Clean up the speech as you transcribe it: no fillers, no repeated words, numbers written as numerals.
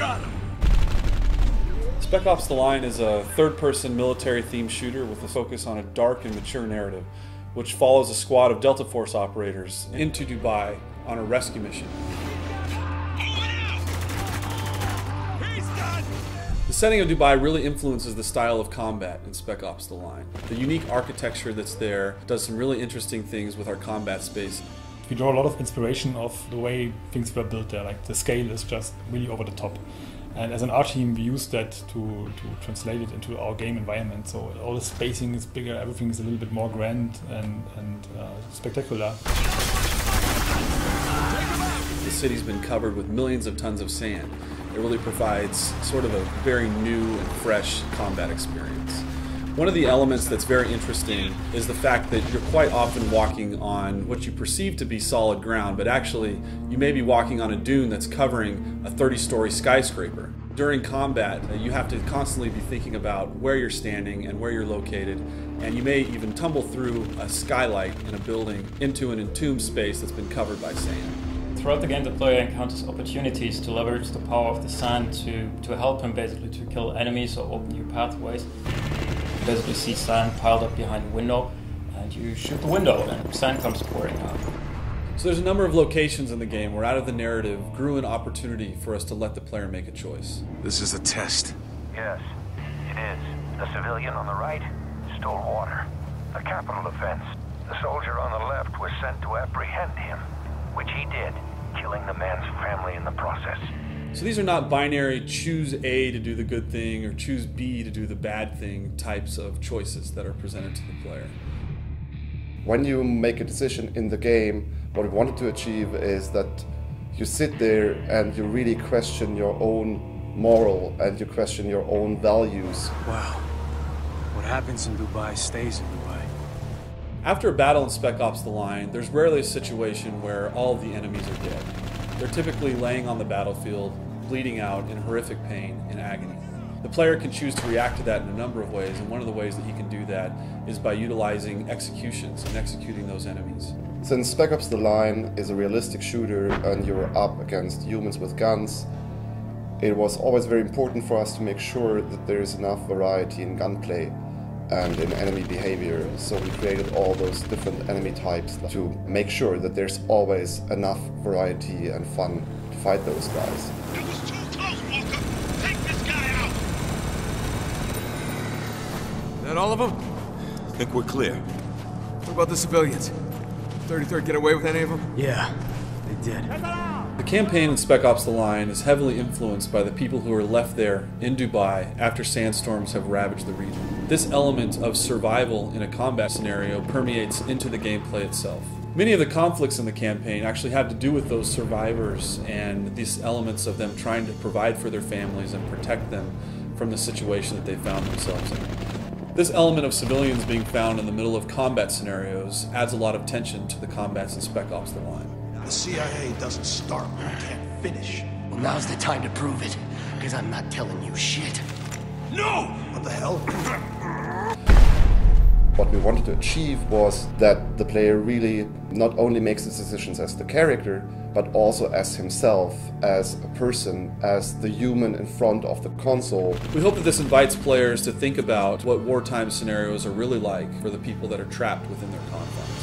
Got him. Spec Ops: The Line is a third-person military-themed shooter with a focus on a dark and mature narrative, which follows a squad of Delta Force operators into Dubai on a rescue mission. The setting of Dubai really influences the style of combat in Spec Ops: The Line. The unique architecture that's there does some really interesting things with our combat space. We draw a lot of inspiration of the way things were built there, like the scale is just really over the top. And as an art team, we use that to translate it into our game environment. So all the spacing is bigger, everything is a little bit more grand and spectacular. The city's been covered with millions of tons of sand. It really provides sort of a very new and fresh combat experience. One of the elements that's very interesting is the fact that you're quite often walking on what you perceive to be solid ground, but actually you may be walking on a dune that's covering a 30-story skyscraper. During combat, you have to constantly be thinking about where you're standing and where you're located, and you may even tumble through a skylight in a building into an entombed space that's been covered by sand. Throughout the game, the player encounters opportunities to leverage the power of the sand to help him basically to kill enemies or open new pathways. You basically see sand piled up behind a window, and you shoot the window, and sand comes pouring out. So there's a number of locations in the game where out of the narrative grew an opportunity for us to let the player make a choice. This is a test. Yes, it is. The civilian on the right stole water. A capital offense. The soldier on the left was sent to apprehend him, which he did, killing the man's family in the process. So these are not binary choose A to do the good thing or choose B to do the bad thing types of choices that are presented to the player. When you make a decision in the game, what we wanted to achieve is that you sit there and you really question your own moral and you question your own values. Wow. What happens in Dubai stays in Dubai. After a battle in Spec Ops: The Line, there's rarely a situation where all of the enemies are dead. They're typically laying on the battlefield, bleeding out in horrific pain and agony. The player can choose to react to that in a number of ways, and one of the ways that he can do that is by utilizing executions and executing those enemies. Since Spec Ops: The Line is a realistic shooter and you're up against humans with guns, it was always very important for us to make sure that there is enough variety in gunplay and in enemy behavior. So we created all those different enemy types to make sure that there's always enough variety and fun to fight those guys. It was too close, Walker! Take this guy out! Is that all of them? I think we're clear. What about the civilians? 33rd get away with any of them? Yeah, they did. The campaign in Spec Ops: The Line is heavily influenced by the people who are left there in Dubai after sandstorms have ravaged the region. This element of survival in a combat scenario permeates into the gameplay itself. Many of the conflicts in the campaign actually have to do with those survivors and these elements of them trying to provide for their families and protect them from the situation that they found themselves in. This element of civilians being found in the middle of combat scenarios adds a lot of tension to the combats in Spec Ops: The Line. The CIA doesn't start when you can't finish. Well, now's the time to prove it, because I'm not telling you shit. No! What the hell? What we wanted to achieve was that the player really not only makes his decisions as the character, but also as himself, as a person, as the human in front of the console. We hope that this invites players to think about what wartime scenarios are really like for the people that are trapped within their confines.